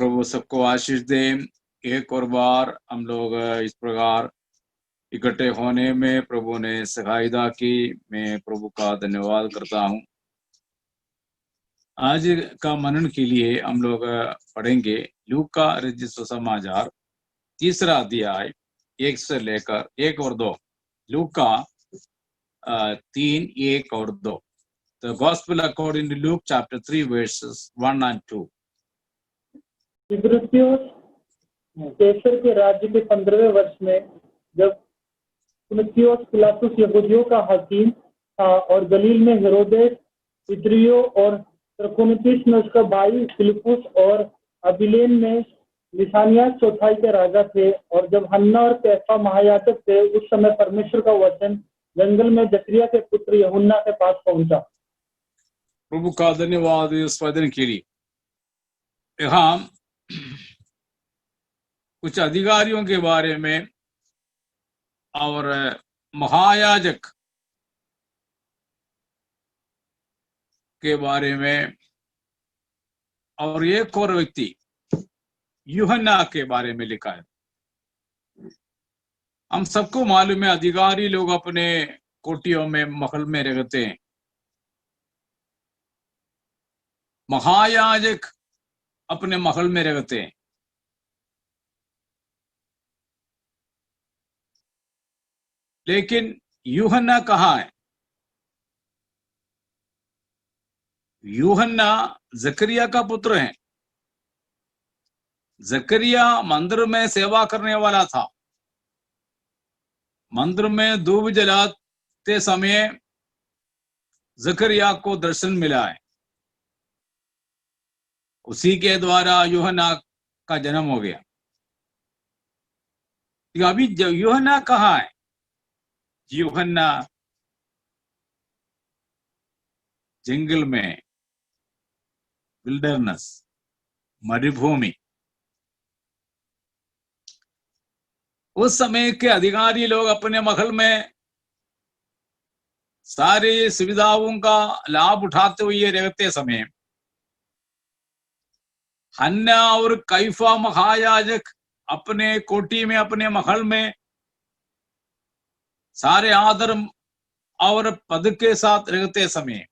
प्रभु सबको आशीष दे। एक और बार हम लोग इस प्रकार इकट्ठे होने में प्रभु ने सहायता की। मैं प्रभु का धन्यवाद करता हूँ। आज का मनन के लिए हम लोग पढ़ेंगे लूका रचित सुसमाचार 3 अध्याय 1 से लेकर 1 और 2। लूका 3, 1 और 2। The Gospel according to Luke chapter 3 verses 1 and 2. तिब्रित्युस कैसर के राज्य के 15वें वर्ष में जब पुन्तियुस पिलातुस यहूदियों का हाकिम था और गलील में हेरोदेस इद्रियो और त्रखोनितिस में उसका भाई फिलिपुस और अबिलेन में लिसानियास चौथाई के राजा थे। और जब हन्ना और कैफा महायाजक थे, उस समय परमेश्वर का वचन जंगल में जकरिया के पुत्र यूहन्ना के पास पहुंचा। प्रभु का धन्यवाद इस वचन के लिए। यहाँ कुछ अधिकारियों के बारे में और महायाजक के बारे में और एक और व्यक्ति यूहन्ना के बारे में लिखा है। हम सबको मालूम है अधिकारी लोग अपने कोठियों में महल में रहते हैं। महायाजक अपने महल में रहते हैं। लेकिन यूहन्ना कहाँ है? यूहन्ना जकरिया का पुत्र है। जकरिया मंदिर में सेवा करने वाला था। मंदिर में धूप जलाते समय जकरिया को दर्शन मिला है। उसी के द्वारा यूहन्ना का जन्म हो गया। अभी यूहन्ना कहाँ है? यूहन्ना जंगल में, विल्डरनेस, मरुभूमि। उस समय के अधिकारी लोग अपने महल में सारी सुविधाओं का लाभ उठाते हुए रहते समय हन्ना और कैफा महायाजक अपने कोठी में, अपने महल में सारे आदर और पद के साथ रहते समय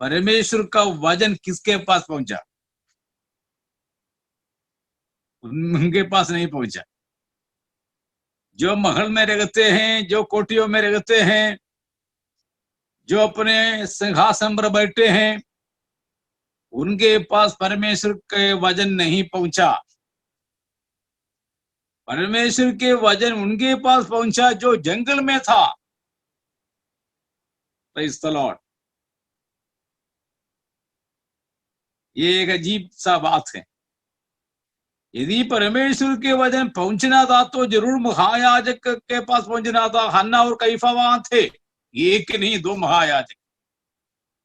परमेश्वर का वचन किसके पास पहुंचा? उनके पास नहीं पहुंचा। जो महल में रहते हैं, जो कोठियों में रहते हैं, जो अपने सिंहासन पर बैठे हैं, उनके पास परमेश्वर के वचन नहीं पहुंचा। परमेश्वर के वचन उनके पास पहुंचा जो जंगल में था। Praise the Lord. ये एक अजीब सा बात है। यदि परमेश्वर के वचन पहुंचना था तो जरूर महायाजक के पास पहुंचना था। हन्ना और कैफा वहां थे। एक नहीं, 2 महायाजक।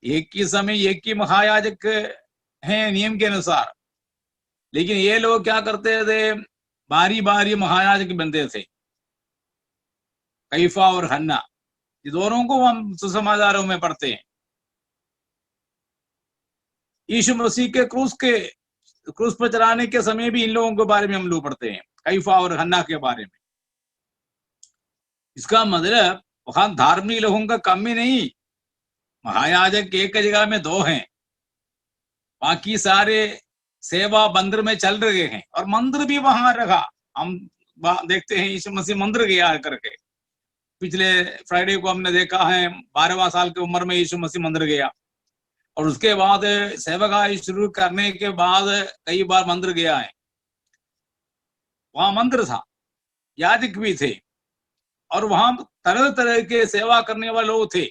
एक ही समय एक ही महायाजक हैं नियम के अनुसार। लेकिन ये लोग क्या करते थे? बारी बारी महायाजक बनते थे। कैफा और हन्ना, ये दोनों को हम सुसमाचारों में पढ़ते हैं। यीशु मसीह के क्रूस पर चढ़ाने के समय भी इन लोगों के बारे में हम लोग पढ़ते हैं, कैफा और हन्ना के बारे में। इसका मतलब वहां धार्मिक लोगों का कमी नहीं। महायाजक एक जगह में 2 हैं, बाकी सारे सेवा मंदिर में चल रहे हैं और मंदिर भी वहां रखा। हम देखते हैं यीशु मसीह मंदिर गया करके। पिछले फ्राइडे को हमने देखा है 12वां साल की उम्र में यीशु मसीह मंदिर गया और उसके बाद सेवकाई शुरू करने के बाद कई बार मंदिर गया है। वहां मंदिर था, याजक भी थे और वहां तरह तरह के सेवा करने वाले लोग थे।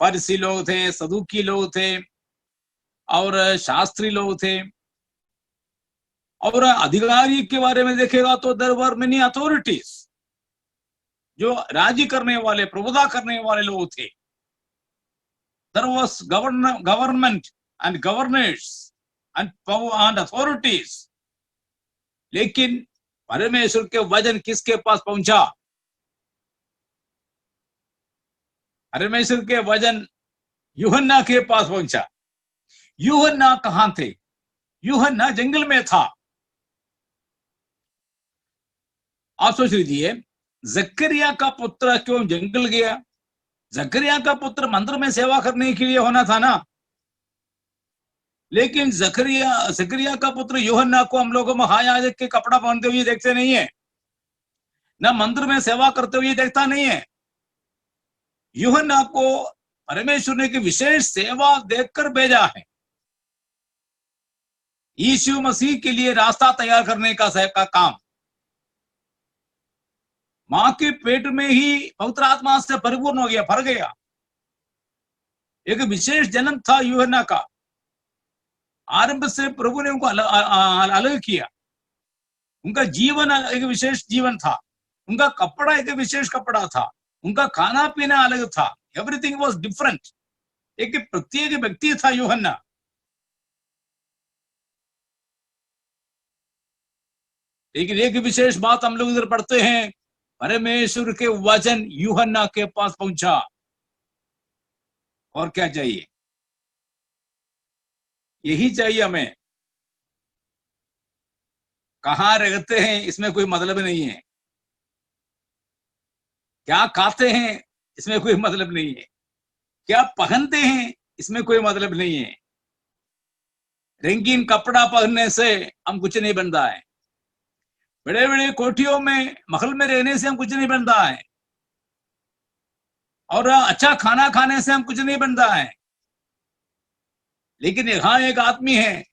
फरीसी लोग थे, सदूकी लोग थे और शास्त्री लोग थे। और अधिकारी के बारे में देखेगा तो देयर वर मेनी अथॉरिटीज, जो राजी करने वाले, प्रभुता करने वाले लोग थे। There was government and governors and power and authorities. लेकिन परमेश्वर के वचन किसके पास पहुंचा? परमेश्वर के वचन यूहन्ना के पास पहुंचा। यूहन्ना कहां थे? यूहन्ना जंगल में था। आप सोच लीजिए, जकरिया का पुत्र क्यों जंगल गया? जकरिया का पुत्र मंदिर में सेवा करने के लिए होना था ना। लेकिन जकरिया का पुत्र यूहन्ना को हम लोगों महायाजक के कपड़ा पहनते हुए देखते नहीं है, ना मंदिर में सेवा करते हुए देखता नहीं है। यूहन्ना को परमेश्वर ने की विशेष सेवा देकर भेजा है, यीशु मसीह के लिए रास्ता तैयार करने का काम। मां के पेट में ही पवित्र आत्मा से परिपूर्ण हो गया, भर गया। एक विशेष जन्म था यूहन्ना का। आरंभ से प्रभु ने उनको अलग किया। उनका जीवन एक विशेष जीवन था, उनका कपड़ा एक विशेष कपड़ा था, उनका खाना पीना अलग था। Everything was different. एक प्रत्येक व्यक्ति था यूहन्ना। लेकिन एक विशेष बात हम लोग इधर पढ़ते हैं, परमेश्वर के वचन यूहन्ना के पास पहुंचा। और क्या चाहिए? यही चाहिए हमें। कहां रहते हैं इसमें कोई मतलब नहीं है, क्या खाते हैं इसमें कोई मतलब नहीं है, क्या पहनते हैं इसमें कोई मतलब नहीं है। रंगीन कपड़ा पहनने से हम कुछ नहीं बनता है, बड़े बड़े कोठियों में महल में रहने से हम कुछ नहीं बनता है, और अच्छा खाना खाने से हम कुछ नहीं बनता है। लेकिन यहां एक आदमी है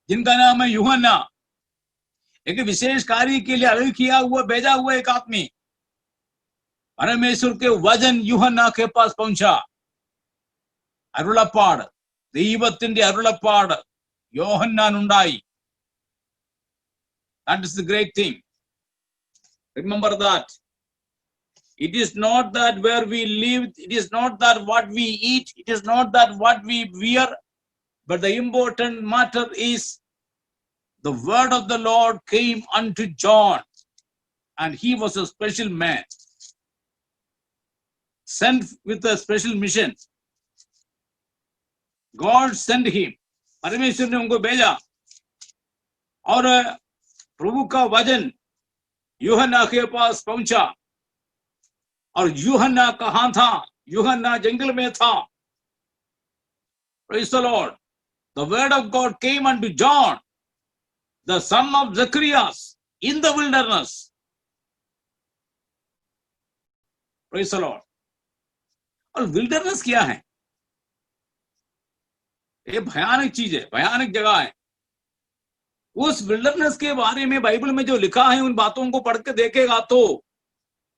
जिनका नाम है यूहन्ना, एक विशेष कार्य के लिए अलग किया हुआ भेजा हुआ एक आदमी। परमेश्वर के वचन यूहन्ना के पास पहुंचा। अरुളപ്പാട്, ദൈവത്തിന്റെ അരുളപ്പാട് യോഹന്നാനുണ്ടായി. That is the great thing. Remember that. It is not that where we live, it is not that what we eat, it is not that what we wear, but the important matter is the word of the Lord came unto John, and he was a special man, sent with a special mission. God sent him. परमेश्वर ने उनको भेजा, और प्रभु का वचन यूहन्ना के पास पहुंचा। और यूहन्ना कहां था? यूहन्ना जंगल में था। Praise the Lord. The word of God came unto John, the son of Zacharias, in the wilderness. Praise the Lord. और विल्डरनेस क्या है? ये भयानक चीज है, भयानक जगह है। उस विल्डरनेस के बारे में बाइबल में जो लिखा है, उन बातों को पढ़ के देखेगा तो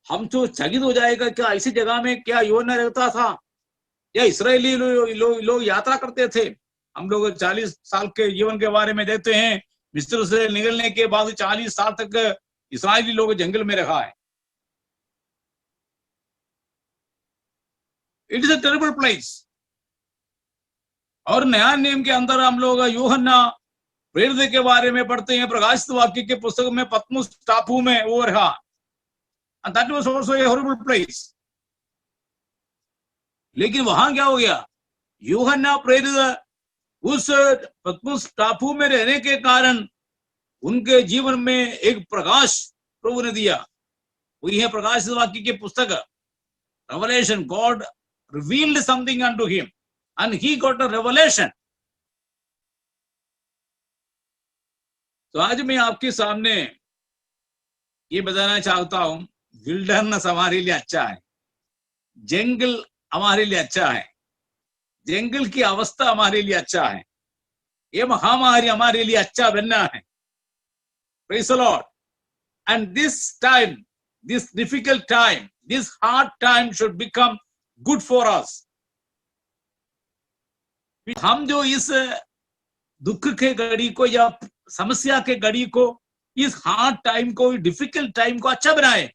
हम तो चकित हो जाएगा। क्या ऐसी जगह में क्या यूहन्ना रहता था? या इस्राएली लोग यात्रा करते थे? हम लोग 40 साल के जीवन के बारे में देखते हैं। मिस्र से निकलने के बाद 40 साल तक इस्राएली लोग जंगल में रहा है। It is a terrible place. और नया नियम के अंदर हम लोग यूहन्ना प्रेरित के बारे में पढ़ते हैं। प्रकाशित वाक्य के पुस्तक में पतमुस टापू में वो रहा। And that was also a horrible place. लेकिन वहां क्या हो गया? यूहन्ना प्रेरित उस पतमुस टापू में रहने के कारण उनके जीवन में एक प्रकाश प्रभु ने दिया। वही है प्रकाशित वाक्य के पुस्तक, revelation. God revealed something unto him and he got a revelation. तो आज मैं आपके सामने ये बताना चाहता हूं, विल्डरनेस हमारे लिए अच्छा है, जंगल हमारे लिए अच्छा है, जंगल की अवस्था हमारे लिए अच्छा है, ये महामारी हमारे लिए अच्छा बनना है। Praise the Lord. And this time, this difficult time, this hard time should become good for us. हम जो इस दुख के घड़ी को या समस्या के घड़ी को, इस हार्ड टाइम को, डिफिकल्ट टाइम को अच्छा बनाए,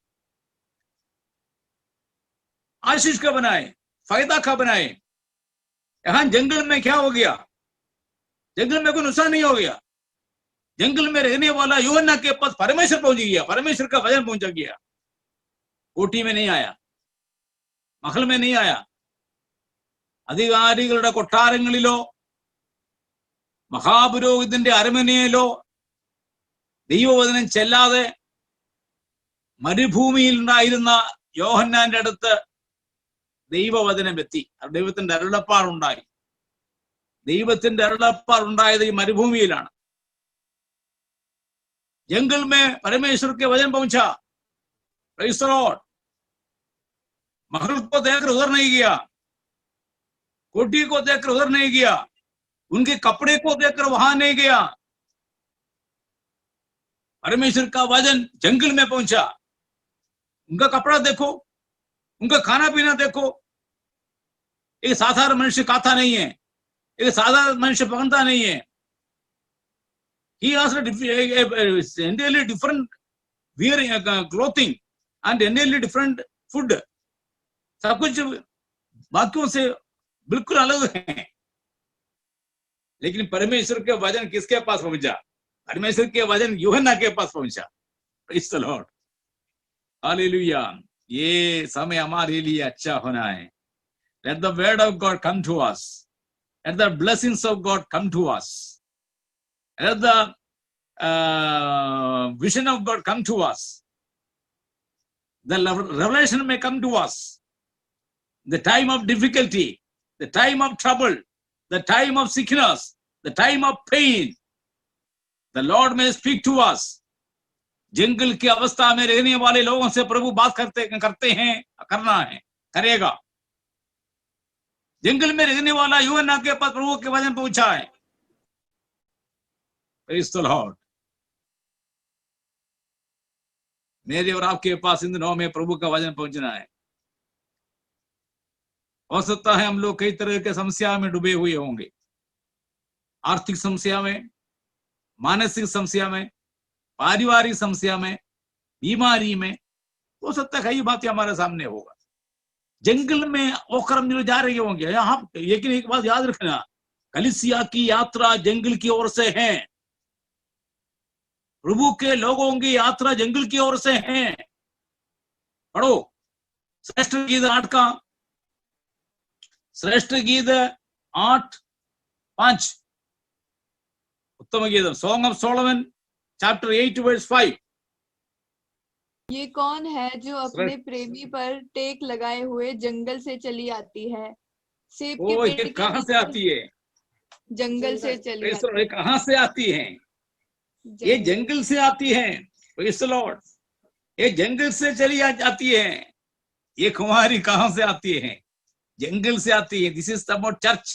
आशीष का बनाए, फायदा का बनाए। यहां जंगल में क्या हो गया? जंगल में कोई नुकसान नहीं हो गया। जंगल में रहने वाला यूहन्ना के पास परमेश्वर पहुंच गया, परमेश्वर का वचन पहुंच गया। कोठी में नहीं आया, महल में नहीं आया, അധികാരികളുടെ കൊട്ടാരങ്ങളിലോ മഹാപുരോഹിതന്റെ അരമനയിലോ ദൈവവചനം ചെല്ലാതെ മരുഭൂമിയിൽ ഉണ്ടായിരുന്ന യോഹന്നാന്റെ അടുത്ത് ദൈവവചനം എത്തി. ദൈവത്തിന്റെ അരുളപ്പാടുണ്ടായി. ദൈവത്തിന്റെ അരുളപ്പാടുണ്ടായത് ഈ മരുഭൂമിയിലാണ്. जंगल में परमेश्वर के वचन पहुंचा। Praise the Lord. महल को देखकर उधर नहीं गया, कोठी को देखकर उधर नहीं गया, उनके कपड़े को देखकर वहां नहीं गया। परमेश्वर का वचन जंगल में पहुंचा। उनका कपड़ा देखो, उनका खाना पीना देखो। एक साधारण मनुष्य खाता नहीं है, एक साधारण मनुष्य पहनता नहीं है। He has a entirely different wearing clothing and entirely different food. सब कुछ बाकियों से बिल्कुल अलग है। लेकिन परमेश्वर के वचन किसके पास पहुंचा? परमेश्वर के वचन यूहन्ना के पास पहुंचा। Praise the Lord. Hallelujah. ये समय हमारे लिए अच्छा होना है। Let the word of God come to us. Let the blessings of God come to us. Let the vision of God come to us. The revelation may come to us. The time of difficulty, the time of trouble, the time of sickness, the time of pain, the Lord may speak to us. जंगल की अवस्था में रहने वाले लोगों से प्रभु बात करते हैं, करना है, करेगा। जंगल में रहने वाला यूहन्ना के पास प्रभु के वचन पहुंचा है। Praise the Lord. मेरे और आपके पास इन दिनों में प्रभु का वचन पहुंचना है। हो सकता है हम लोग कई तरह के समस्या में डूबे हुए होंगे, आर्थिक समस्या में, मानसिक समस्या में, पारिवारिक समस्या में, बीमारी में। हो सकता है कई बातें हमारे सामने होगा। जंगल में होकर हम जो जा रहे होंगे, यहाँ लेकिन एक बात याद रखना, कलीसिया की यात्रा जंगल की ओर से है। प्रभु के लोगों की यात्रा जंगल की ओर से है। पढ़ो श्रेष्ठ गीत 8 का, श्रेष्ठ गीत 8:5, उत्तम गीत, song of Solomon chapter 8 verse 5। ये कौन है जो अपने प्रेमी पर टेक लगाए हुए जंगल से चली आती है? सेब के पेड़ ये कहां से आती है? जंगल से चली आती है। कहां से आती है? ये जंगल से आती है। Praise the Lord. ये जंगल से चली जाती है। ये कुमारी कहां से आती है? जंगल से आती है। This is about church.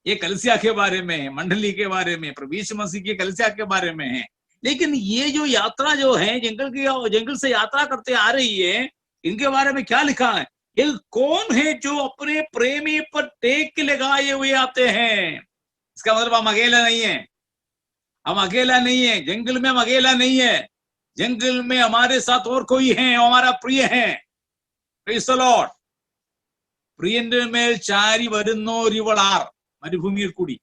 ये कलीसिया के बारे में है, मंडली के बारे में, प्रभु यीशु मसीह की कलीसिया के बारे में है। लेकिन ये जो यात्रा जो है जंगल से यात्रा करते आ रही है, इनके बारे में क्या लिखा है? ये कौन है जो अपने प्रेमी पर टेक लगाए हुए आते हैं? इसका मतलब हम अकेला नहीं है, हम अकेला नहीं है। जंगल में हम अकेला नहीं है। जंगल में हमारे साथ और कोई है, हमारा प्रिय है। Praise the Lord. പ്രിയന്റെ മേൽ ചാരി വരുന്നോരിവളാർ, മരുഭൂമിയിൽ കൂടി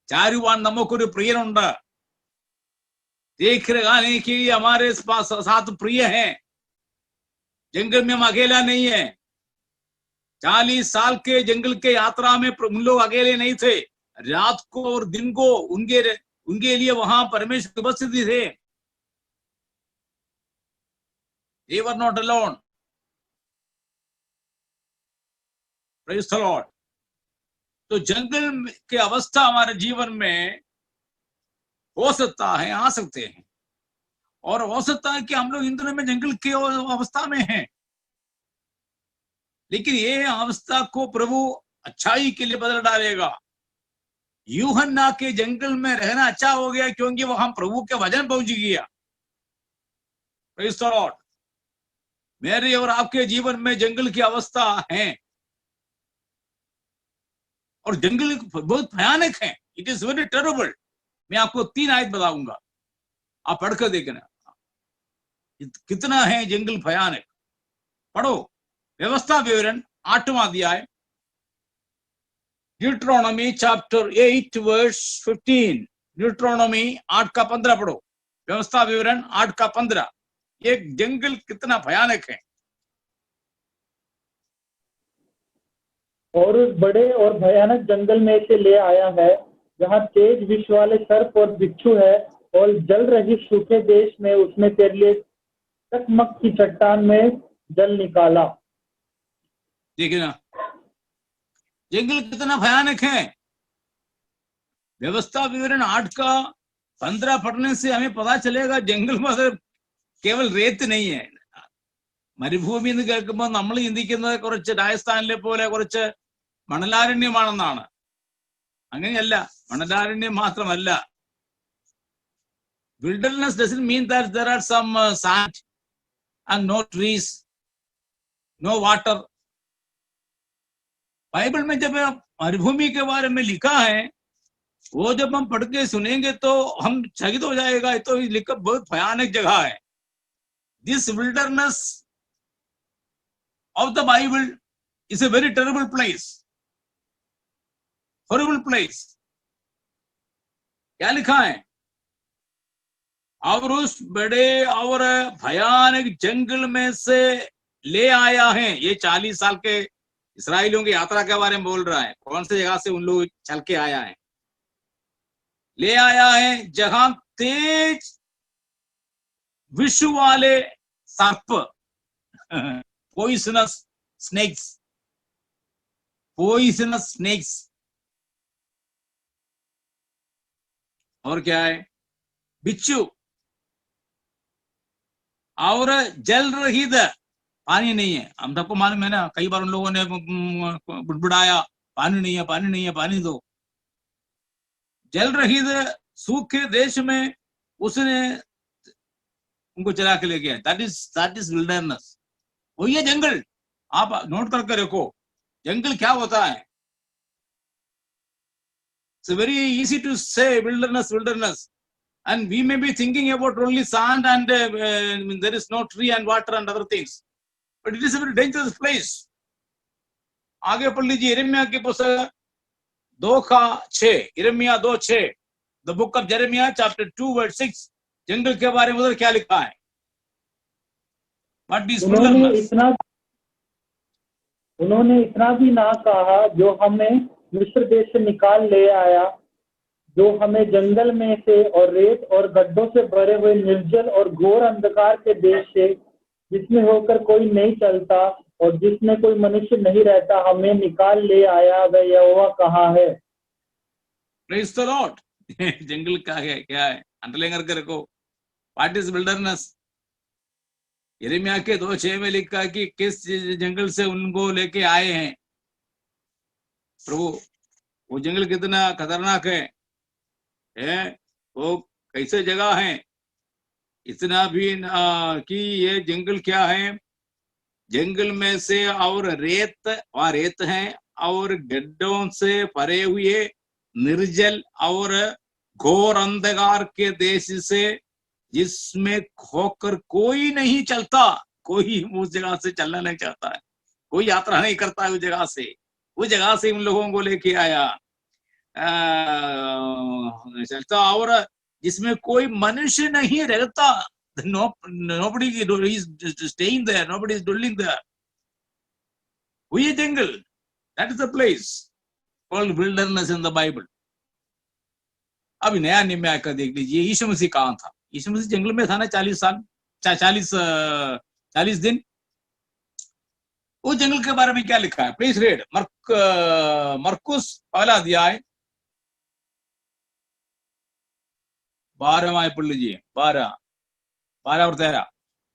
ചാരുവാൻ നമുക്കൊരു പ്രിയനുണ്ട്। देख लगाने के लिए हमारे साथ प्रिय है। जंगल में हम अकेला नहीं है। 40 साल के जंगल के यात्रा में उन लोग अकेले नहीं थे। रात को और दिन को उनके लिए वहां परमेश्वर उपस्थिति थे। They were not alone. Praise the Lord. तो जंगल के अवस्था हमारे जीवन में हो सकता है, आ सकते हैं, और हो सकता है कि हम लोग इन दिनों में जंगल की अवस्था में हैं। लेकिन ये अवस्था को प्रभु अच्छाई के लिए बदल डालेगा। यूहन्ना के जंगल में रहना अच्छा हो गया क्योंकि वहां प्रभु के वचन पहुंच गया। Praise the Lord. मेरे और आपके जीवन में जंगल की अवस्था है, और जंगल बहुत भयानक है। It is very terrible. मैं आपको 3 आयत बताऊंगा, आप पढ़कर देखना कितना है जंगल भयानक। पढ़ो व्यवस्था विवरण 8वां अध्याय, ड्यूटरोनॉमी चैप्टर 8 वर्स 15। ड्यूटरोनॉमी 8 का 15 पढ़ो। व्यवस्था विवरण 8 का 15। ये जंगल कितना भयानक है। और उस बड़े और भयानक जंगल में से ले आया है जहाँ तेज विष वाले सर्प और बिच्छू है, और जल रही सूखे देश में उसने तेरे लिए टकमक की चट्टान में जल निकाला। देखिए ना, जंगल कितना भयानक है। व्यवस्था विवरण 8 का 15 पढ़ने से हमें पता चलेगा जंगल में केवल रेत नहीं है। മരുഭൂമി എന്ന് കേൾക്കുമ്പോൾ നമ്മൾ ചിന്തിക്കുന്നത് കുറച്ച് രാജസ്ഥാനിലെ പോലെ കുറച്ച് മണലാരണ്യമാണെന്നാണ്. അങ്ങനെയല്ല, മണലാരണ്യം മാത്രമല്ല. Wilderness doesn't mean that there are some sand and no trees, no water. Bible में जब मरुभूमि के बारे में लिखा है, वो जब हम पढ़ के सुनेंगे तो हम चकित हो जाएगा, तो लिखा बहुत भयानक जगह है. This wilderness of the Bible is a very terrible place, horrible place. क्या लिखा है? और उस बड़े और भयानक जंगल में से ले आया है. ये 40 साल के इसराइलियों की यात्रा के बारे में बोल रहा है. कौन सी जगह से उन लोग चल के आया है? ले आया है जहां तेज विष वाले सर्प, poisonous snakes, poisonous snakes. और क्या है? बिच्छू. और जल रहित, पानी नहीं है. हम सबको मालूम है ना, कई बार उन लोगों ने बुड़बुड़ाया, पानी नहीं है, पानी नहीं है, पानी दो. जल रहित सूखे देश में उसने उनको चला के ले गया. That is wilderness. वही है जंगल. आप नोट करके रखो, जंगल क्या होता है. It's very easy to say wilderness, wilderness, and we may be thinking about only sand and there is no tree and water and other things, but it is a very dangerous place. आगे पढ़ लीजिए यिर्मयाह की पुस्तक 2:6, यिर्मयाह 2:6, the book of Jeremiah chapter 2 verse 6. जंगल के बारे में उधर क्या लिखा है? What is wilderness? उन्होंने इतना भी ना कहा जो हमें मिस्र देश से निकाल ले आया, जो हमें जंगल में से और रेत और गड्ढों से भरे हुए निर्जल और घोर अंधकार के देश से, जिसमें होकर कोई नहीं चलता और जिसमें कोई मनुष्य नहीं रहता, हमें निकाल ले आया, वह यहोवा कहाँ है? Praise the Lord. जंगल का है, क्या है? अंडरलाइन करके रखो. What is wilderness? यिर्मयाह के 2:6 में लिखा कि किस जंगल से उनको लेके आए हैं प्रभु. वो जंगल कितना खतरनाक है? वो कैसे जगह है? इतना भी कि ये जंगल क्या है? जंगल में से और रेत, वहां रेत है, और गड्ढों से भरे हुए निर्जल और घोर अंधकार के देश से, जिसमें होकर कोई नहीं चलता. कोई उस जगह से चलना नहीं चाहता है, कोई यात्रा नहीं करता है उस जगह से. उस जगह से उन लोगों को लेके आया चलता, और जिसमें कोई मनुष्य नहीं रहता. Nobody is staying there, nobody is dwelling there. वही जंगल, that is the place called wilderness in the Bible. अभी नया नियम में आकर देख लीजिए, यीशु मसीह कहाँ था? यीशु मसीह जंगल में था ना 40 साल, 40 दिन. उस जंगल के बारे में क्या लिखा है? प्लीज रीड मरकुस पहला अध्याय 12 पढ़ लीजिए. 12 और 13.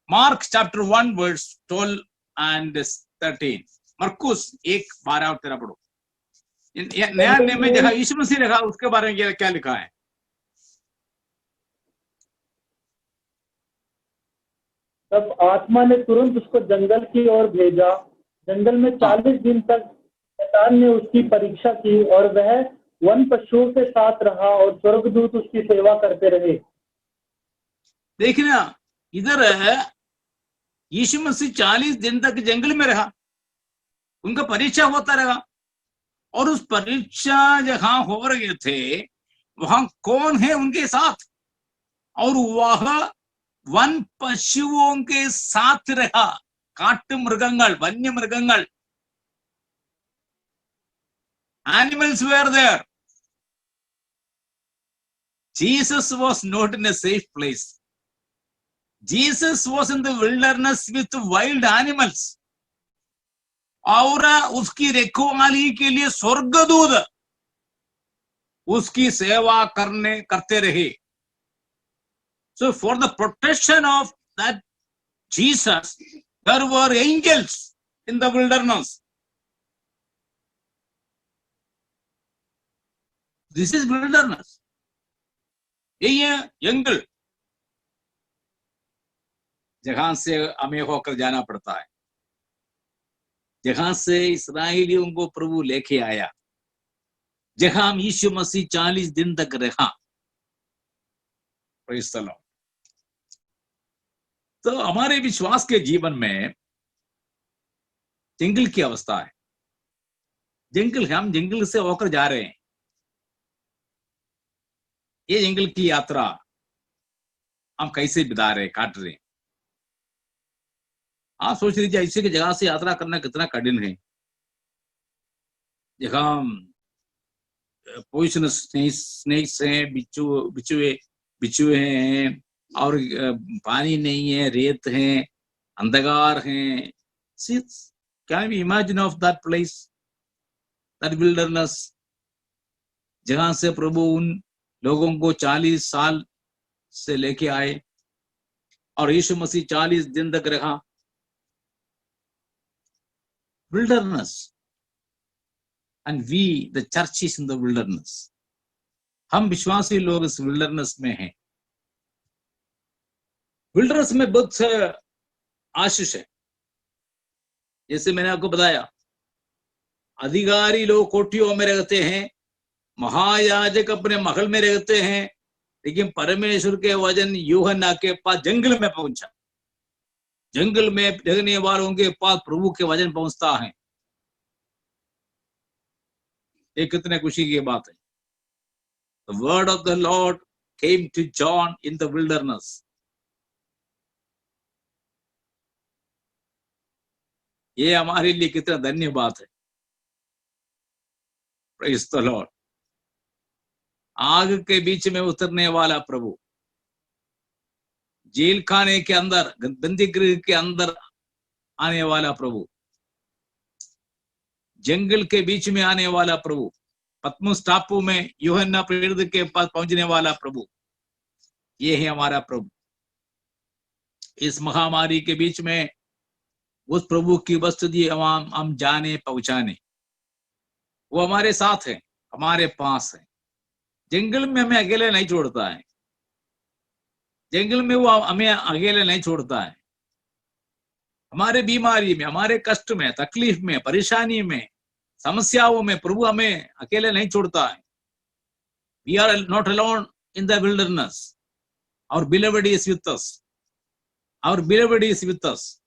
Mark chapter 1 verse 12 and 13. मरकुस 1, 12 और 13 पढ़ो. नया नियम में जगह यीशु मसीह लिखा, उसके बारे में क्या लिखा है? तब आत्मा ने तुरंत उसको जंगल की ओर भेजा. जंगल में 40 दिन तक शैतान ने उसकी परीक्षा की, और वह वन पशुओं के साथ रहा, और स्वर्गदूत उसकी सेवा करते रहे. देखना, इधर यीशु मसीह 40 दिन तक जंगल में रहा, उनका परीक्षा होता रहा. और उस परीक्षा जहां हो रहे थे, वहां कौन है उनके साथ? और वह वन पशुओं के साथ रहा. काट मृगंगल, वन्य मृगंगल. Animals were there. Jesus was not in a safe place. Jesus was in the wilderness with wild animals. और उसकी रखवाली के लिए स्वर्गदूत उसकी सेवा करते रहे. So for the protection of that Jesus, there were angels in the wilderness. This is wilderness. यही है जंगल, जहां से हमें होकर जाना पड़ता है, जहां से इस्राएलियों को प्रभु लेके आया, जहां हम यीशु मसीह 40 दिन तक रहा. Praise the Lord. तो हमारे विश्वास के जीवन में जंगल की अवस्था है. जंगल, हम जंगल से होकर जा रहे हैं. ये जंगल की यात्रा हम कैसे बिता रहे, काट रहे हैं. आप सोच लीजिए ऐसे की जगह से यात्रा करना कितना कठिन है, जहां पॉइजनस स्नेक्स हैं, बिच्छुए हैं, और पानी नहीं है, रेत है, अंधकार है. Can we imagine of that place, that wilderness, जहां से प्रभु उन लोगों को 40 साल से लेके आए और यीशु मसीह 40 दिन तक रहा. Wilderness, and we, the church, is in the wilderness. हम विश्वासी लोग इस wilderness में हैं. wilderness में बहुत से आशीष है. जैसे मैंने आपको बताया, अधिकारी लोग कोठियों में रहते हैं, महायाजक अपने महल में रहते हैं, लेकिन परमेश्वर के वचन यूहन्ना के पास जंगल में पहुंचा. जंगल में रहने वालों के पास प्रभु के वचन पहुंचता है. ये कितने खुशी की बात है. The word of the Lord came to John in the wilderness. ये हमारे लिए कितना धन्य बात है. Praise the Lord. आग के बीच में उतरने वाला प्रभु, जेल खाने के अंदर, बंदी गृह के अंदर आने वाला प्रभु, जंगल के बीच में आने वाला प्रभु, पतमुस टापू में यूहन्ना प्रेरित के पास पहुंचने वाला प्रभु, ये है हमारा प्रभु. इस महामारी के बीच में उस प्रभु की उपस्थिति हम जाने पहुंचाने, वो हमारे साथ है, हमारे पास है. जंगल में हमें अकेले नहीं छोड़ता है. जंगल में वो हमें अकेले नहीं छोड़ता है. हमारे बीमारी में, हमारे कष्ट में, तकलीफ में, परेशानी में, समस्याओं में प्रभु हमें अकेले नहीं छोड़ता है. We are not alone in the wilderness. Our beloved is with us. Our beloved is with us.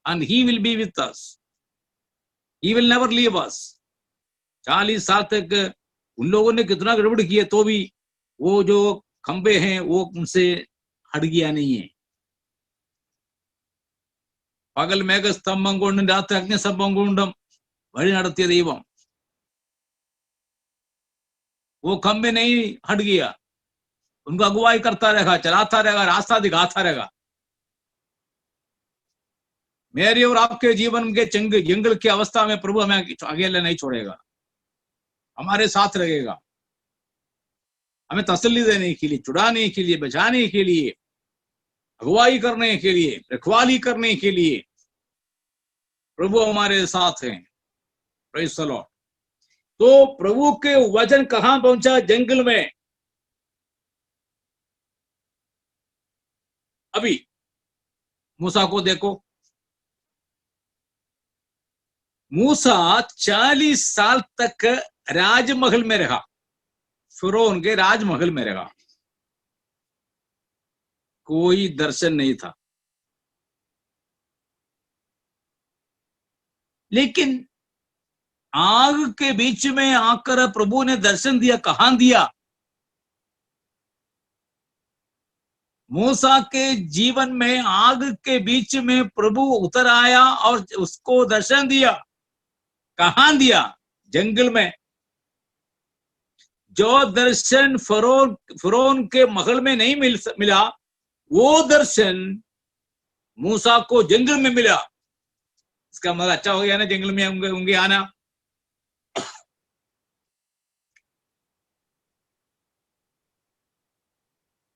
And he will be with us. He will never leave us. 40 साल तक उन लोगों ने कितना गड़बड़ किया, तो भी वो जो खंबे हैं वो उनसे हट गया नहीं है. പകൽ മേഘസ്തംഭം കൊണ്ടും രാത്രി അഗ്നിസ്തംഭം കൊണ്ടും വഴി നടത്തിയ ദൈവം, वो खंबे नहीं हट गया. उनको अगुवाई करता रहेगा, चलाता रहेगा, रास्ता दिखाता रहेगा. मेरे और आपके जीवन के जंगल की अवस्था में प्रभु हमें अकेले नहीं छोड़ेगा, हमारे साथ रहेगा. हमें तसल्ली देने के लिए, छुड़ाने के लिए, बचाने के लिए, अगुवाई करने के लिए, रखवाली करने के लिए प्रभु हमारे साथ हैं. Praise the Lord. तो प्रभु के वचन कहां पहुंचा? जंगल में. अभी मूसा को देखो, मूसा 40 साल तक राजमहल में रहा, फिरौन के राजमहल में रहा. कोई दर्शन नहीं था. लेकिन आग के बीच में आकर प्रभु ने दर्शन दिया. कहां दिया? मूसा के जीवन में आग के बीच में प्रभु उतर आया और उसको दर्शन दिया. कहां दिया? जंगल में. जो दर्शन फरोन के महल में नहीं मिला, वो दर्शन मूसा को जंगल में मिला। इसका मतलब अच्छा हो गया ना, जंगल में होंगे आना।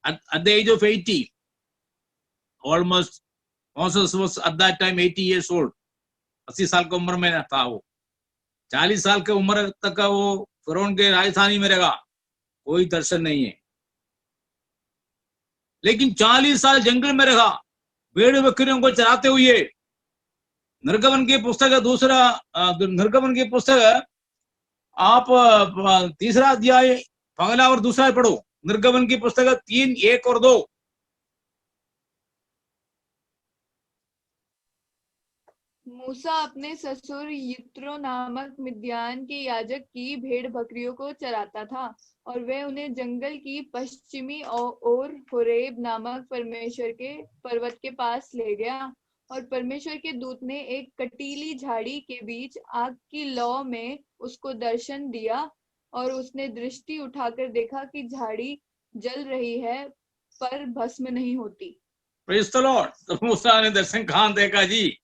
At the age of 80, almost Moses was at that time 80 years old. 80 साल की उम्र में था वो। 40 साल की उम्र तक का वो फिरौन के राजधानी में रहेगा, कोई दर्शन नहीं है। लेकिन 40 साल जंगल में रहा, भेड़ बकरियों को चराते हुए। निर्गमन की पुस्तक निर्गमन की पुस्तक आप 3रा अध्याय पहला और दूसरा पढ़ो। निर्गमन की पुस्तक 3, 1 और 2। मूसा अपने ससुर यित्रो नामक मिद्यान के याजक की भेड़ बकरियों को चराता था, और वह उन्हें जंगल की पश्चिमी ओर होरेब नामक परमेश्वर के पर्वत के पास ले गया। और परमेश्वर के दूत ने एक कटीली झाड़ी के बीच आग की लौ में उसको दर्शन दिया, और उसने दृष्टि उठाकर देखा कि झाड़ी जल रही है पर भस्म नहीं होती। Praise the Lord. तो मूसा ने दर्शन कहां देखा जी?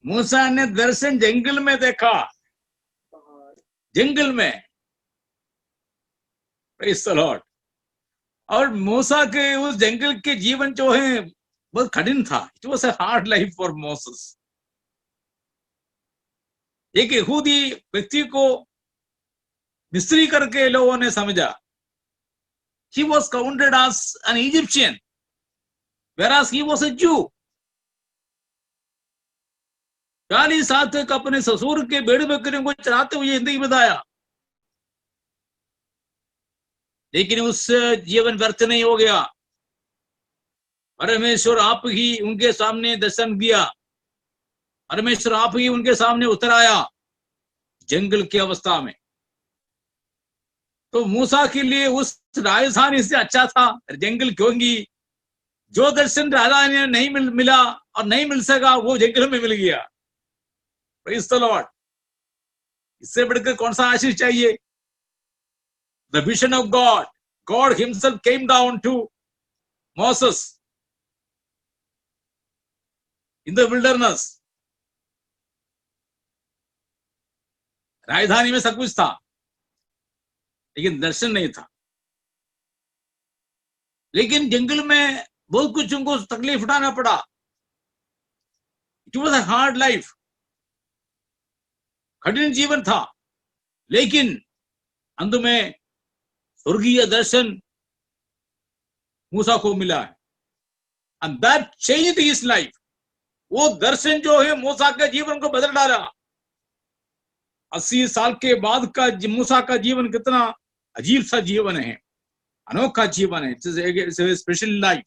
मूसा ने दर्शन जंगल में देखा, जंगल में। Praise the Lord. और मूसा के उस जंगल के जीवन जो है बहुत कठिन था। It was a hard life for Moses. एक यहूदी व्यक्ति को मिस्री करके लोगों ने समझा। He was counted as an Egyptian, whereas he was a Jew. 40 साल तक अपने ससुर के भेड़ बकरियों को चराते हुए जिंदगी बताया, लेकिन उस जीवन व्यर्थ नहीं हो गया। परमेश्वर आप ही उनके सामने दर्शन दिया, परमेश्वर आप ही उनके सामने उतर आया जंगल की अवस्था में। तो मूसा के लिए उस राजधानी से अच्छा था जंगल, क्योंकि जो दर्शन राजा ने नहीं मिला और नहीं मिल सका, वो जंगल में मिल गया। Praise the Lord. इससे बढ़कर कौन सा आशीष चाहिए? The vision of God. God himself came down to Moses in the wilderness. राजधानी में सब कुछ था, लेकिन दर्शन नहीं था। लेकिन जंगल में बहुत कुछ उनको तकलीफ उठाना पड़ा। It was a hard life, कठिन जीवन था, लेकिन अंत में स्वर्गीय दर्शन मूसा को मिला है। And that changed his life. वो दर्शन जो है मूसा के जीवन को बदल डाला। 80 साल के बाद का मूसा का जीवन कितना अजीब सा जीवन है, अनोखा जीवन है। It's a special life,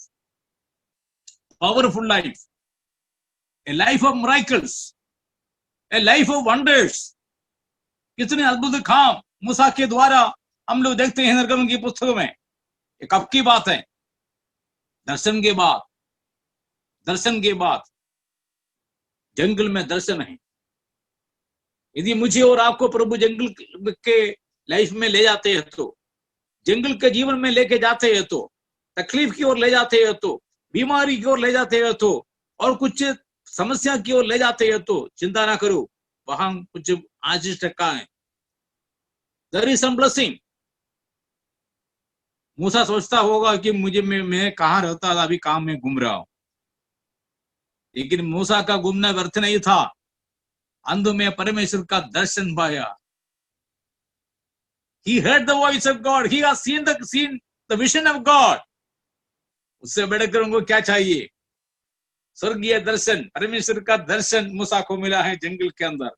powerful life, A life of miracles, A life of wonders. कितने अद्भुत काम मूसा के द्वारा हम लोग देखते हैं निर्गमन की पुस्तक में। ये कब की बात है? दर्शन के बाद, दर्शन के बाद जंगल में दर्शन है। यदि मुझे और आपको प्रभु जंगल के लाइफ में ले जाते हैं, तो जंगल के जीवन में लेके जाते हैं, तो तकलीफ की ओर ले जाते हैं, तो बीमारी की ओर ले जाते हैं, तो और कुछ समस्या की ओर ले जाते हैं, तो चिंता ना करो, वहां कुछ आशीष रखा है। There is some blessing. Musa सोचता होगा कि मैं कहां रहता था, अभी काम में घूम रहा हूं। लेकिन मूसा का घूमना व्यर्थ नहीं था। अंत में परमेश्वर का दर्शन पाया। He heard the voice of God. He has seen the vision of God. उससे बढ़कर उनको क्या चाहिए? स्वर्गीय दर्शन, परमेश्वर का दर्शन मूसा को मिला है जंगल के अंदर।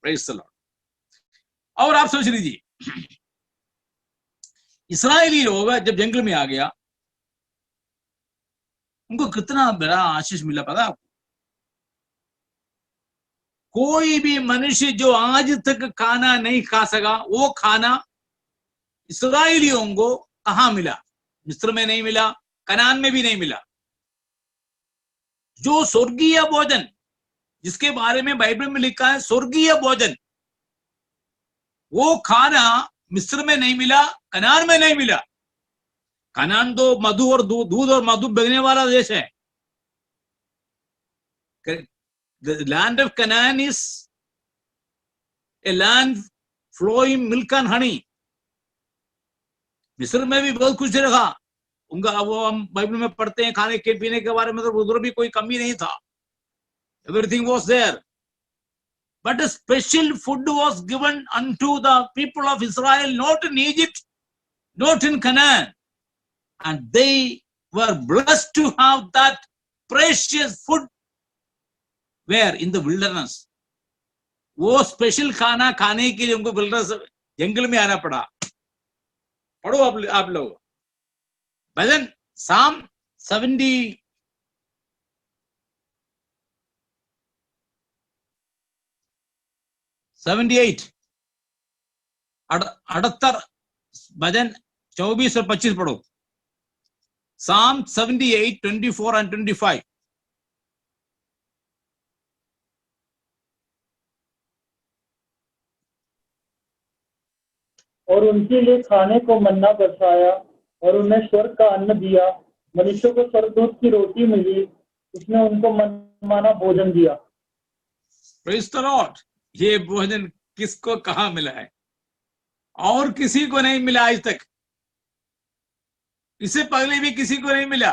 Praise the Lord. और आप सोच लीजिए, इस्राएली लोग जब जंगल में आ गया, उनको कितना बड़ा आशीष मिला पता आपको? कोई भी मनुष्य जो आज तक खाना नहीं खा सका, वो खाना इस्राएलियों को कहां मिला? मिस्र में नहीं मिला, कनान में भी नहीं मिला। जो स्वर्गीय भोजन, जिसके बारे में बाइबल में लिखा है स्वर्गीय भोजन, वो खाना मिस्र में नहीं मिला, कनान में नहीं मिला। कनान तो मधु और दूध और मधु बहने वाला देश है। The land of Canaan is a land flowing milk and honey. मिस्र में भी बहुत कुछ रखा उनका, वो हम बाइबल में पढ़ते हैं खाने के पीने के बारे में, तो उधर भी कोई कमी नहीं था। Everything was there. But a special food was given unto the people of Israel, not in Egypt, not in Canaan. And they were blessed to have that precious food. Where? In the wilderness. वो special खाना खाने के लिए उनको wilderness जंगल में आना पड़ा। पढ़ो आप लोग भजन साम 78 78 भजन 24 और 25 पढ़ो। Psalm 78, 24 and 25. और उनके लिए खाने को मन्ना बरसाया और उन्हें स्वर्ग का अन्न दिया। मनुष्यों को स्वर्गदूत की रोटी मिली, उसने उनको मनमाना भोजन दिया। Praise the Lord. ये भोजन किसको कहाँ मिला है? और किसी को नहीं मिला आज तक, इससे पहले भी किसी को नहीं मिला।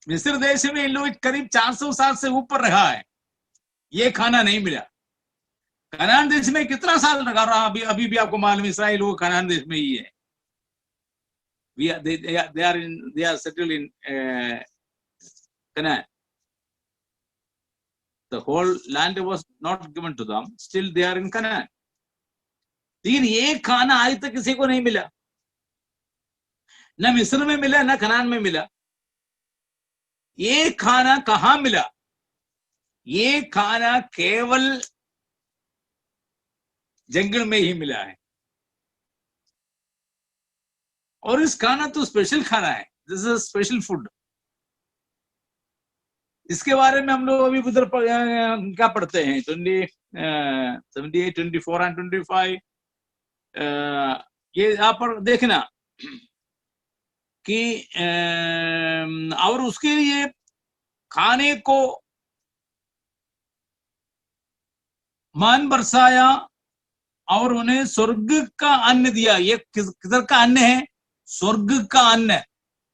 मिस्र देश में इन लोग करीब 400 साल से ऊपर रहा है, ये खाना नहीं मिला। कनान देश में कितना साल लगा रहा, अभी भी आपको मालूम, इस्राएल लोग कनान देश में ही है। they are settled in Canaan. The whole land was not given to them, still they are in Canaan. लेकिन ये खाना आज तक किसी को नहीं मिला, न मिस्र में मिला न कनान में मिला। ये खाना कहाँ मिला? ये खाना केवल जंगल में ही मिला है। और इस खाना तो स्पेशल खाना है, दिस इज स्पेशल फूड। इसके बारे में हम लोग अभी उधर क्या पढ़ते हैं, 78, 24 and 25। ये यहाँ पर देखना कि और उसके लिए खाने को मान बरसाया और उन्हें स्वर्ग का अन्न दिया। ये किधर का अन्न है? स्वर्ग का अन्न।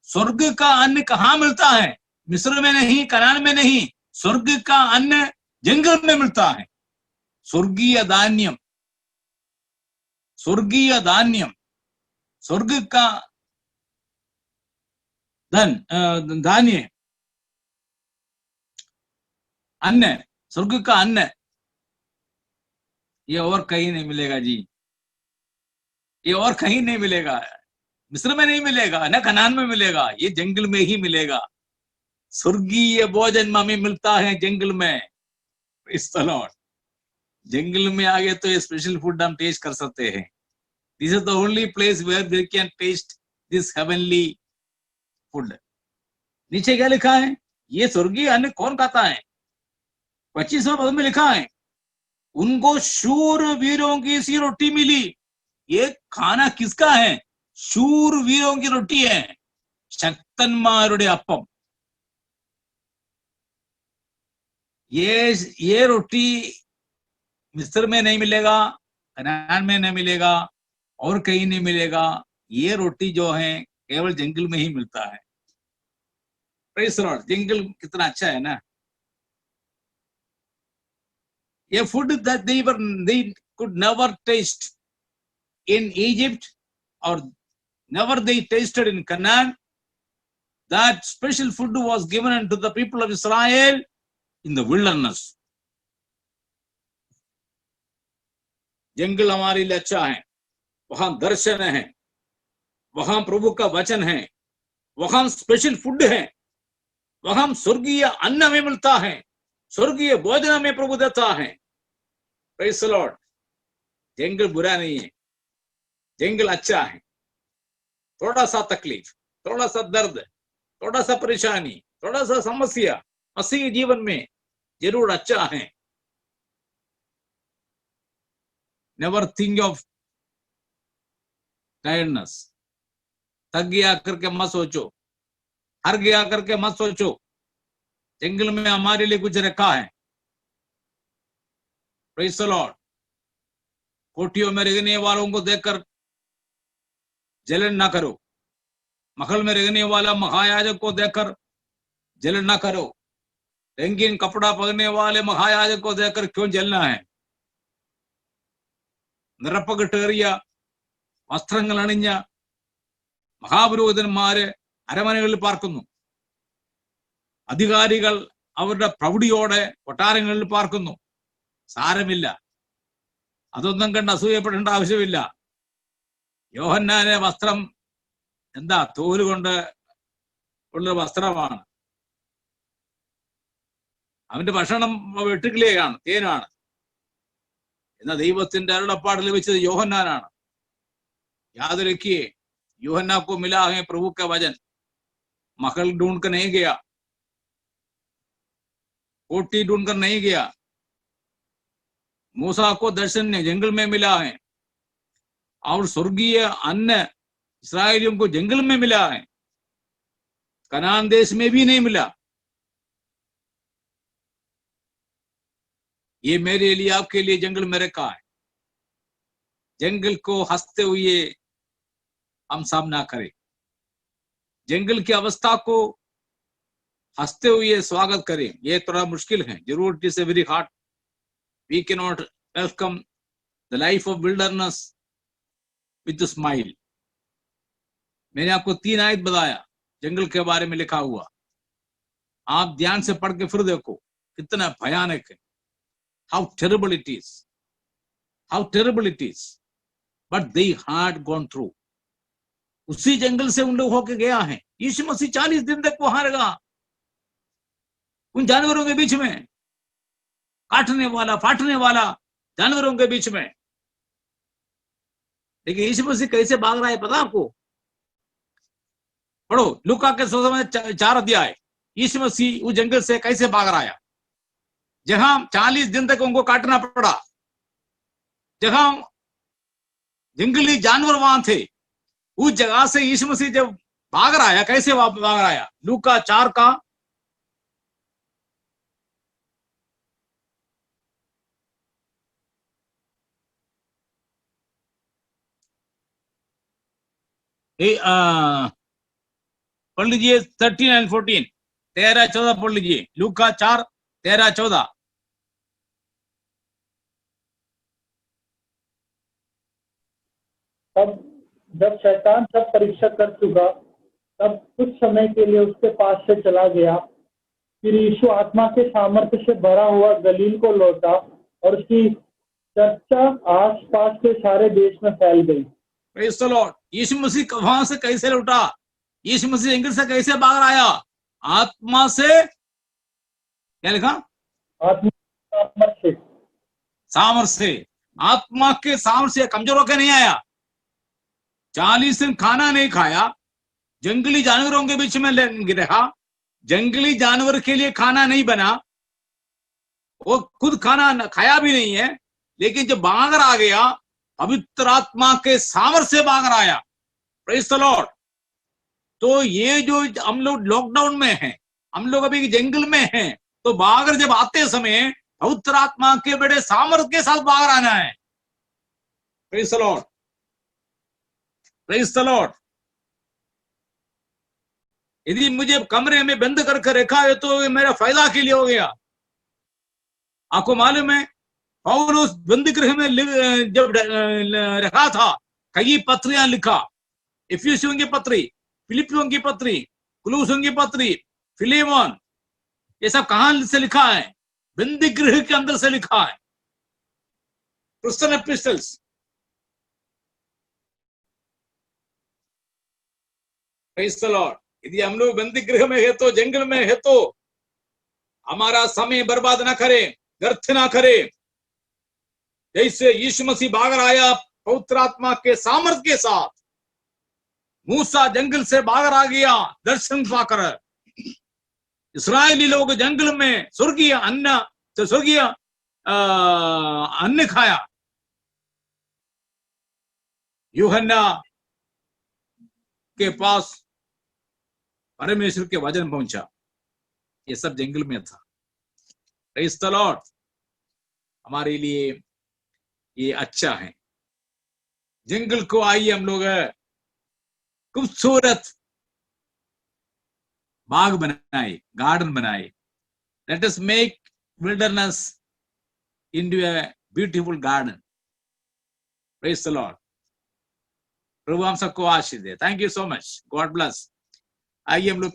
स्वर्ग का अन्न कहाँ मिलता है? मिस्र में नहीं, कनान में नहीं, स्वर्ग का अन्न जंगल में मिलता है। स्वर्गीय धान्यम, स्वर्गीय धान्यम, स्वर्ग का धान्य, अन्न, स्वर्ग का अन्न। ये और कहीं नहीं मिलेगा जी, ये और कहीं नहीं मिलेगा। मिस्र में नहीं मिलेगा, न कनान में मिलेगा, ये जंगल में ही मिलेगा। स्वर्गीय भोजन हमें मिलता है जंगल में। इस तरह जंगल में आ गए तो ये स्पेशल फूड हम टेस्ट कर सकते हैं। This is the only place where we can test this heavenly food. नीचे क्या लिखा है? ये स्वर्गीय अन्न कौन खाता है? 25वें पद में लिखा है, उनको शूर वीरों की सी रोटी मिली। ये खाना किसका है? शूर वीरों की रोटी है, शक्तन्मारुडे अप्पम। ये रोटी मिस्र में नहीं मिलेगा, कनान में नहीं मिलेगा, और कहीं नहीं मिलेगा। ये रोटी जो है केवल जंगल में ही मिलता है। Praise the Lord. जंगल कितना अच्छा है ना। A food that they could never taste in Egypt or never they tasted in Canaan. That special food was given unto the people of Israel in the wilderness. जंगल हमारे लिए अच्छा है, वहां दर्शन है, वहां प्रभु का वचन है, वहां स्पेशल फूड है, वहां स्वर्गीय अन्न हमें मिलता है, स्वर्गीय भोजन हमें प्रभु देता है। Praise the Lord. जंगल बुरा नहीं है, जंगल अच्छा है। थोड़ा सा तकलीफ, थोड़ा सा दर्द, थोड़ा सा परेशानी, थोड़ा सा समस्या मसीह जीवन में जरूर अच्छा है। Never think of टायर्डनेस, थक गया करके मत सोचो, हार गया करके मत सोचो। जंगल में हमारे लिए कुछ रखा है। Praise the Lord. कोठियों में रहने वालों को देखकर जलन ना करो। महल में रहने वाला महायाजक को देखकर जलन ना करो। रंगीन कपड़ा पहनने वाले महायाजक को देखकर क्यों जलना है? നിറപ്പകിട്ടേറിയ വസ്ത്രങ്ങൾ അണിഞ്ഞ മഹാപുരോഹിതന്മാര് അരമനകളിൽ പാർക്കുന്നു. അധികാരികൾ അവരുടെ പ്രൗഢിയോടെ കൊട്ടാരങ്ങളിൽ പാർക്കുന്നു. സാരമില്ല, അതൊന്നും കണ്ട് അസൂയപ്പെടേണ്ട ആവശ്യമില്ല. യോഹന്നാന്റെ വസ്ത്രം എന്താ? തോല് കൊണ്ട് ഉള്ള വസ്ത്രമാണ്. അവന്റെ ഭക്ഷണം വെട്ടുകിളിയാണ്, തേനാണ്. എന്നാൽ ദൈവത്തിന്റെ അരുളപ്പാട് ലഭിച്ചത് യോഹന്നാനാണ്. याद रखिए, यूहन्ना को मिला है प्रभु का वचन। महल ढूंढ कर नहीं गया, कोठी ढूंढ कर नहीं गया। मूसा को दर्शन ने जंगल में मिला है, और स्वर्गीय अन्न इस्राएलियों को जंगल में मिला है, कनान देश में भी नहीं मिला। ये मेरे लिए आपके लिए जंगल में रखा है। जंगल को हंसते हुए हम सामना करें, जंगल की अवस्था को हंसते हुए स्वागत करें। ये थोड़ा मुश्किल है जरूर, it is very hard. We can not welcome the life of wilderness with smile. मैंने आपको 3 आयत बताया जंगल के बारे में लिखा हुआ। आप ध्यान से पढ़ के फिर देखो कितना भयानक है। How terrible it is, how terrible it is, but they had gone through. उसी जंगल से उन लोग होके गया है। यीशु मसीह 40 दिन तक वहां रहा, उन जानवरों के बीच में, काटने वाला फाटने वाला जानवरों के बीच में। लेकिन यीशु मसीह कैसे भाग रहा है पता आपको? पढ़ो लूका के 4 अध्याय। यीशु मसीह उस जंगल से कैसे भाग रहा है, जहां 40 दिन तक उनको काटना पड़ा, जहां जंगली जानवर वहां थे, उस जगह से यीशु मसीह जब भाग रहा है, कैसे भाग रहा है? लूका 4 का 13 and 14, 13-14 पढ़ लीजिए। लूका 4 13-14। तब जब शैतान सब परीक्षा कर चुका, तब कुछ समय के लिए उसके पास से चला गया। फिर यीशु आत्मा के सामर्थ्य से भरा हुआ गलील को लौटा, और उसकी चर्चा आसपास के सारे देश में फैल गई। Praise the Lord. Yeshu Masih वहां से कैसे लौटा? यीशु मसीह जंगल से कैसे बाहर आया? आत्मा से, क्या लिखा? आत्मा से, सामर्थ से। आत्मा के सामर्थ से कमजोर होकर नहीं आया। 40 दिन खाना नहीं खाया, जंगली जानवरों के बीच में रहा, जंगली जानवर के लिए खाना नहीं बना, वो खुद खाना खाया भी नहीं है, लेकिन जब बाहर आ गया, पवित्र आत्मा के सामर्थ से बाहर आया। Praise the Lord. तो ये जो हम लोग लॉकडाउन में हैं, हम लोग अभी जंगल में हैं, तो बाहर जब आते समय पवित्र आत्मा के बड़े सामर्थ के साथ बाहर आना है। Praise the Lord, praise the Lord. यदि मुझे कमरे में बंद करके रखा है तो ये मेरा फायदा के लिए हो गया। आपको मालूम है पौलुस बंदी गृह में जब रखा था, कई पत्रियां लिखा। इफिसियों की पत्री, फिलिपियों की पत्री, कुलूसियों की पत्री, फिलेमोन, ये सब कहां से लिखा है? बंदी गृह के अंदर से लिखा है। Christian epistles. Praise the Lord. यदि हम लोग बंदी गृह में है तो, जंगल में है तो, हमारा समय बर्बाद ना करें, व्यर्थ ना करें। जैसे यीशु मसीह बाहर आया पवित्र आत्मा के सामर्थ के साथ, मूसा जंगल से बाहर आ गया दर्शन पाकर। इस्राएली लोग जंगल में स्वर्गीय अन्न खाया। यूहन्ना के पास परमेश्वर के वचन पहुंचा। ये सब जंगल में था। Praise the Lord. हमारे लिए ये अच्छा है। जंगल को आइए हम लोग खूबसूरत बाग बनाए, गार्डन बनाए। Let us make wilderness into a beautiful garden. Praise the Lord. प्रभु हम सबको आशीष दे। Thank you so much. God bless. आइए हम लोग